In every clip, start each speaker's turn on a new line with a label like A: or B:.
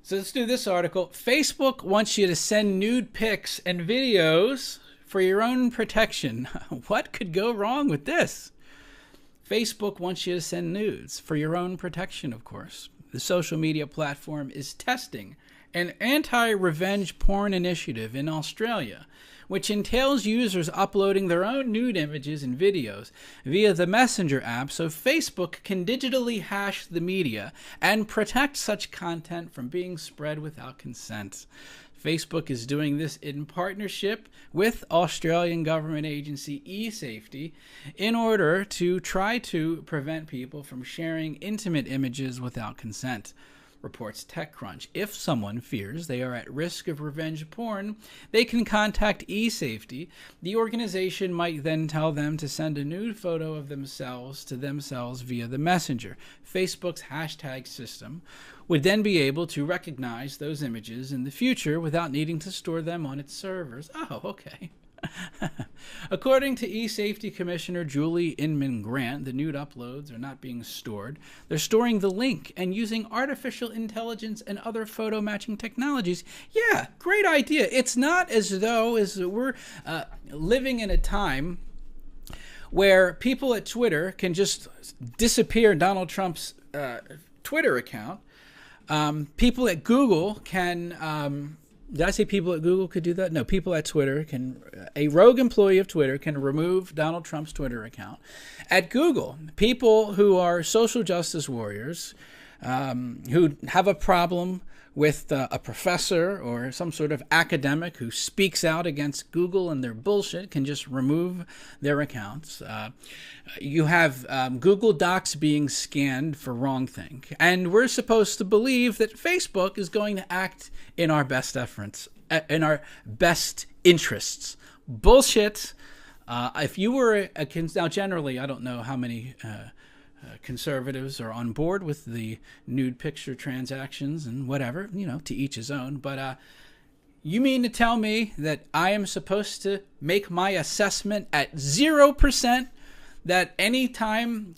A: So let's do this article. Facebook wants you to send nude pics and videos for your own protection. What could go wrong with this? Facebook wants you to send nudes for your own protection, of course. The social media platform is testing an anti-revenge porn initiative in Australia, which entails users uploading their own nude images and videos via the Messenger app so Facebook can digitally hash the media and protect such content from being spread without consent. Facebook is doing this in partnership with Australian government agency eSafety in order to try to prevent people from sharing intimate images without consent, reports TechCrunch. If someone fears they are at risk of revenge porn, they can contact eSafety. The organization might then tell them to send a nude photo of themselves to themselves via the Messenger. Facebook's hashtag system would then be able to recognize those images in the future without needing to store them on its servers. Oh, okay. According to eSafety Commissioner Julie Inman Grant, the nude uploads are not being stored. They're storing the link and using artificial intelligence and other photo matching technologies. Yeah, great idea. It's not as though we're living in a time where people at Twitter can just disappear Donald Trump's Twitter account. People at Google can... did I say people at Google could do that? No, people at Twitter can, a rogue employee of Twitter can remove Donald Trump's Twitter account. At Google, people who are social justice warriors, who have a problem with a professor or some sort of academic who speaks out against Google and their bullshit, can just remove their accounts. You have Google Docs being scanned for wrongthink. And we're supposed to believe that Facebook is going to act in our best efforts, in our best interests. Bullshit. If you were now generally, I don't know how many conservatives are on board with the nude picture transactions and whatever, to each his own. But you mean to tell me that I am supposed to make my assessment at 0%, that any time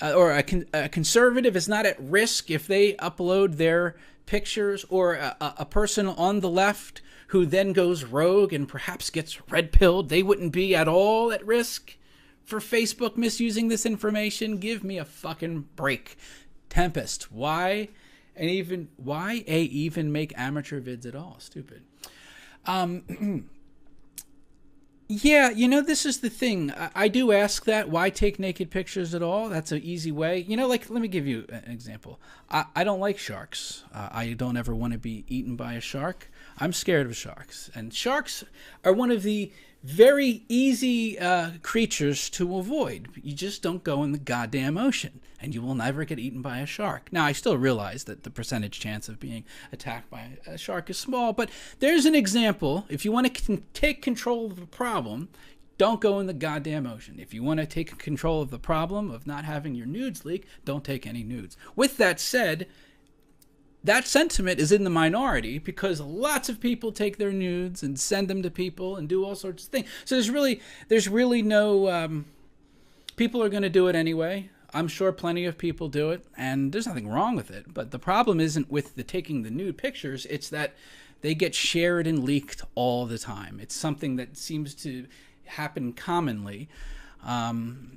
A: or a conservative is not at risk if they upload their pictures, or a person on the left who then goes rogue and perhaps gets red-pilled, they wouldn't be at all at risk for Facebook misusing this information? Give me a fucking break. Tempest, why even make amateur vids at all? Stupid. Yeah, this is the thing. I do ask that. Why take naked pictures at all? That's an easy way. Let me give you an example. I don't like sharks. I don't ever want to be eaten by a shark. I'm scared of sharks. And sharks are one of the very easy creatures to avoid. You just don't go in the goddamn ocean, and you will never get eaten by a shark. Now, I still realize that the percentage chance of being attacked by a shark is small, but there's an example. If you want to take control of a problem, don't go in the goddamn ocean. If you want to take control of the problem of not having your nudes leak, don't take any nudes. With that said, that sentiment is in the minority because lots of people take their nudes and send them to people and do all sorts of things. So there's really no, people are going to do it anyway. I'm sure plenty of people do it, and there's nothing wrong with it. But the problem isn't with the taking the nude pictures. It's that they get shared and leaked all the time. It's something that seems to happen commonly.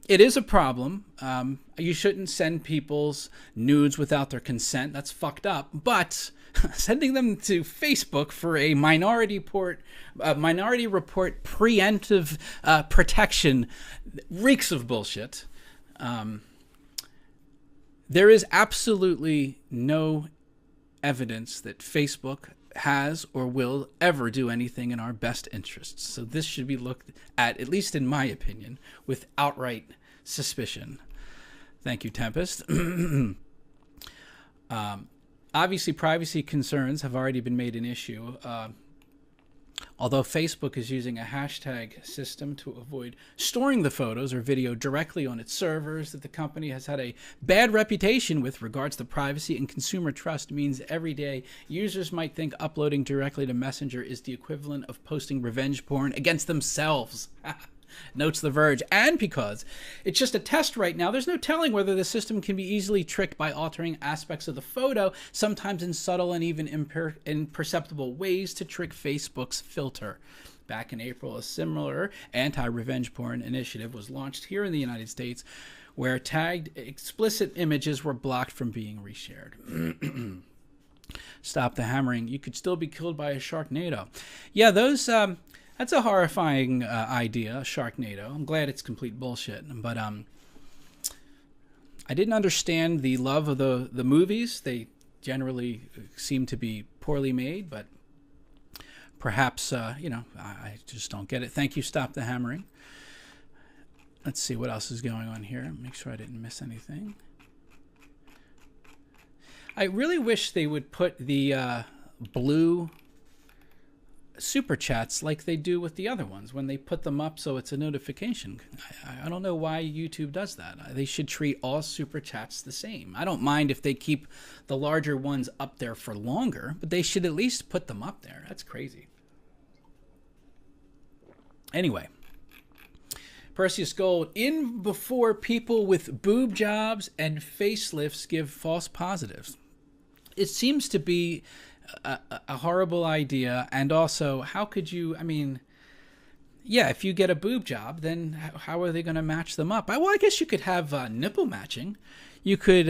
A: It is a problem. You shouldn't send people's nudes without their consent. That's fucked up. But sending them to Facebook for a minority report preemptive protection reeks of bullshit. There is absolutely no evidence that Facebook has or will ever do anything in our best interests. So this should be looked at least in my opinion, with outright suspicion. Thank you, Tempest. Obviously, privacy concerns have already been made an issue. Although Facebook is using a hashtag system to avoid storing the photos or video directly on its servers, that the company has had a bad reputation with regards to privacy and consumer trust means every day users might think uploading directly to Messenger is the equivalent of posting revenge porn against themselves. Notes The Verge. And because it's just a test right now, there's no telling whether the system can be easily tricked by altering aspects of the photo, sometimes in subtle and even imperceptible ways, to trick Facebook's filter. Back in April, a similar anti-revenge porn initiative was launched here in the United States, where tagged explicit images were blocked from being reshared. Stop the hammering. You could still be killed by a Sharknado. Yeah, those... that's a horrifying idea, Sharknado. I'm glad it's complete bullshit. But I didn't understand the love of the movies. They generally seem to be poorly made, but perhaps, I just don't get it. Thank you, Stop the Hammering. Let's see what else is going on here. Make sure I didn't miss anything. I really wish they would put the blue super chats like they do with the other ones when they put them up so it's a notification. I don't know why YouTube does that. They should treat all super chats the same. I don't mind if they keep the larger ones up there for longer, but they should at least put them up there. That's crazy. Anyway, Perseus Gold, in before people with boob jobs and facelifts give false positives. It seems to be a horrible idea. And also, how could you, I mean, yeah, if you get a boob job, then how are they going to match them up? Well, I guess you could have nipple matching. You could,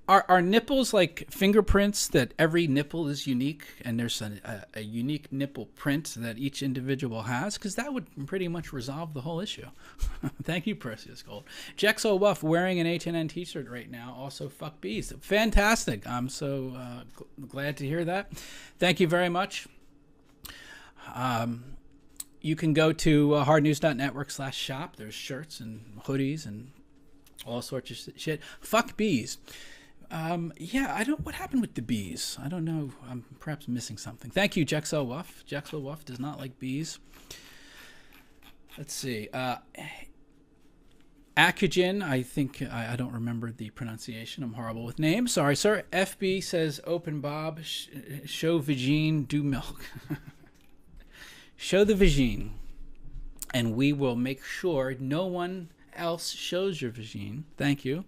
A: are nipples like fingerprints that every nipple is unique and there's a unique nipple print that each individual has? Because that would pretty much resolve the whole issue. Thank you, Perseus Gold. Jexo Wuff wearing an H&N t-shirt right now. Also, fuck bees. Fantastic. I'm so glad to hear that. Thank you very much. You can go to hardnews.network/shop. There's shirts and hoodies and all sorts of shit. Fuck bees. Yeah, what happened with the bees? I don't know. I'm perhaps missing something. Thank you, Jexo Wuff. Jexo Wuff does not like bees. Let's see. Acugen, I think, I don't remember the pronunciation. I'm horrible with names. Sorry, sir. FB says, open Bob, show vagine, do milk. Show the vagine, and we will make sure no one else shows your vagine. Thank you.